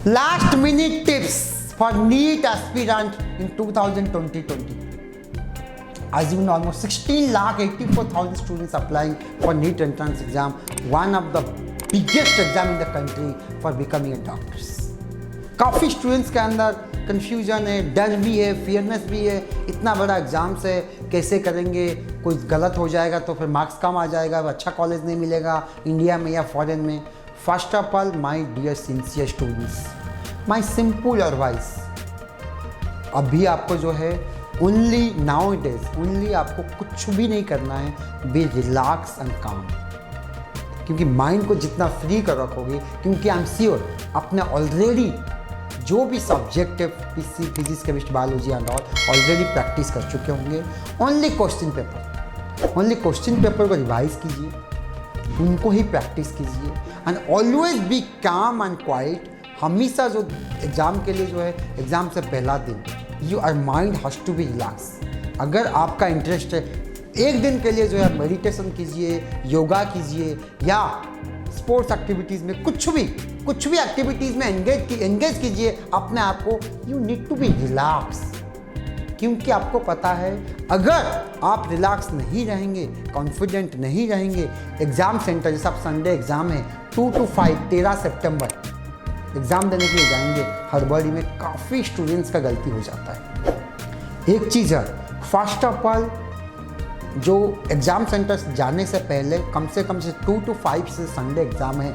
Last minute tips for NEET aspirant in 2020. As you know, almost 16,84,000 students applying for NEET entrance exam, one of the biggest exam in the country for becoming a doctor. काफ़ी students के अंदर confusion है, डर भी है, फियरनेस भी है। इतना बड़ा एग्जाम से कैसे करेंगे, कोई गलत हो जाएगा तो फिर मार्क्स कम आ जाएगा, अच्छा कॉलेज नहीं मिलेगा इंडिया में या फॉरेन में। First of all my dear sincere students, my simple advice, अभी आपको जो है only now it is only आपको कुछ भी नहीं करना है, बी रिलैक्स एंड काम। क्योंकि माइंड को जितना फ्री कर रखोगे, क्योंकि आई एम श्योर आपने ऑलरेडी जो भी सब्जेक्ट है physics chemistry biology and already practice कर चुके होंगे। ओनली क्वेश्चन पेपर को रिवाइज कीजिए, उनको ही प्रैक्टिस कीजिए and always be calm and quite. हमेशा जो एग्ज़ाम के लिए जो है एग्ज़ाम से पहला दिन your mind has to be relax. अगर आपका इंटरेस्ट है, एक दिन के लिए जो है मेडिटेशन कीजिए, योगा कीजिए या स्पोर्ट्स एक्टिविटीज़ में कुछ भी एक्टिविटीज़ में एंगेज कीजिए अपने आप को। You need to be relax, क्योंकि आपको पता है अगर आप रिलैक्स नहीं रहेंगे, कॉन्फिडेंट नहीं रहेंगे, एग्ज़ाम सेंटर जैसा आप संडे एग्ज़ाम है 2 to 5 13 सितंबर एग्ज़ाम देने के लिए जाएंगे, हड़बड़ी में काफ़ी स्टूडेंट्स का गलती हो जाता है। एक चीज़ है, फर्स्ट ऑफ ऑल जो एग्ज़ाम सेंटर जाने से पहले कम से 2 to 5 से संडे एग्ज़ाम है,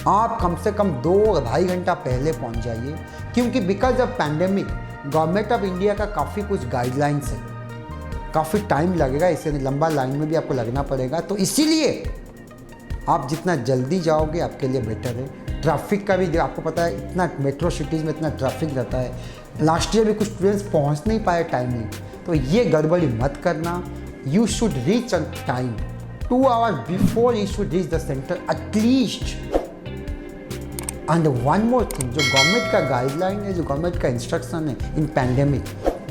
आप कम से कम 2-2.5 घंटा पहले पहुंच जाइए। क्योंकि because of pandemic government of India का काफ़ी कुछ गाइडलाइंस है, काफ़ी टाइम लगेगा, इससे लंबा लाइन में भी आपको लगना पड़ेगा। तो इसीलिए आप जितना जल्दी जाओगे आपके लिए बेटर है। ट्रैफिक का भी आपको पता है, इतना मेट्रो सिटीज़ में इतना ट्रैफिक रहता है। लास्ट ईयर भी कुछ स्टूडेंट्स पहुँच नहीं पाए टाइमली, तो ये गड़बड़ी मत करना। You should reach on time, 2 hours before you should reach the center at least. And one more thing, जो गवर्नमेंट का गाइडलाइन है, जो गवर्नमेंट का इंस्ट्रक्शन है in pandemic,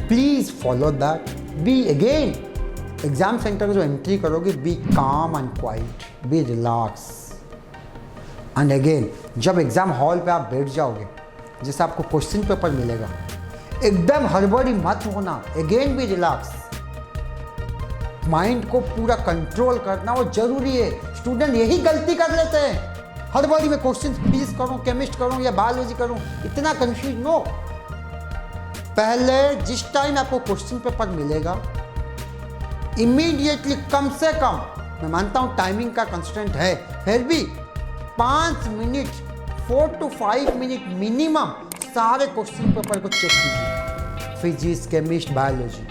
please follow that. Be again exam centre में जो entry करोगे, be calm and quite, be relax. And again जब एग्ज़ाम हॉल पे आप बैठ जाओगे, जैसे आपको क्वेश्चन पेपर मिलेगा, एकदम हड़बड़ी मत होना, अगेन बी रिलैक्स। माइंड को पूरा कंट्रोल करना वो जरूरी है। स्टूडेंट यही गलती कर लेते हैं, हड़बड़ी में क्वेश्चन फिजिक्स करूं, केमिस्ट करूं या बायोलॉजी करूं, इतना कंफ्यूज नो। पहले जिस टाइम आपको क्वेश्चन पेपर मिलेगा, इमीडिएटली कम से कम, मैं मानता हूं टाइमिंग का कंस्टेंट है, फिर भी 5 मिनट 4 to 5 मिनट मिनिमम सारे क्वेश्चन पेपर को चेक कीजिए। Physics chemist biology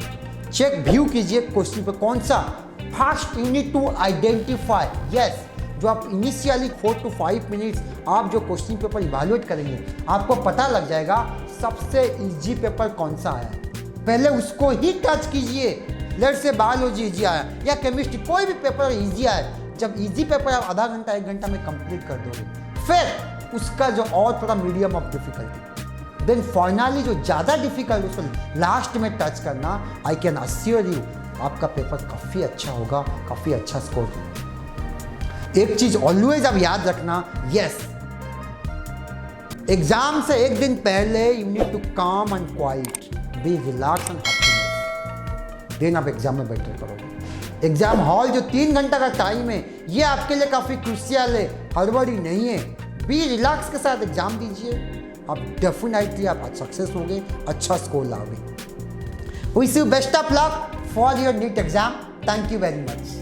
check view कीजिए क्वेश्चन पे कौन सा। First you need to identify, yes, जो आप इनिशियली 4 to 5 मिनट्स आप जो क्वेश्चन पेपर इवैल्यूएट करेंगे, आपको पता लग जाएगा सबसे इजी पेपर कौन सा है। पहले उसको ही टच कीजिए। लेट्स से बायोलॉजी इजी आया या केमिस्ट्री, कोई भी पेपर इजी आया, जब इजी पेपर आप आधा घंटा 1 घंटा में कंप्लीट कर दोगे, फिर उसका जो और थोड़ा medium of difficulty, then finally जो ज़्यादा डिफिकल्ट उसको लास्ट में टच करना। आई कैन अश्योर यू आपका पेपर काफ़ी अच्छा होगा, काफ़ी अच्छा स्कोर होगा। एक चीज़ ऑलवेज आप याद रखना, यस, एग्जाम से एक दिन पहले you need to calm and quite, be relax and happiness, then आप एग्जाम में बेटर करोगे। एग्जाम हॉल जो 3 घंटा का टाइम है, ये आपके लिए काफ़ी क्रूशियल है, हड़बड़ी नहीं है। बी रिलैक्स के साथ एग्जाम दीजिए, आप डेफिनेटली आप सक्सेस होंगे, अच्छा स्कोर लाओगे। Wish you best of luck for your NEET exam. Thank you very much.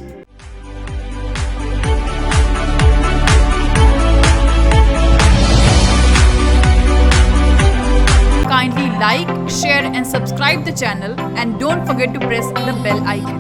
Kindly like, share and subscribe the channel and don't forget to press the bell icon.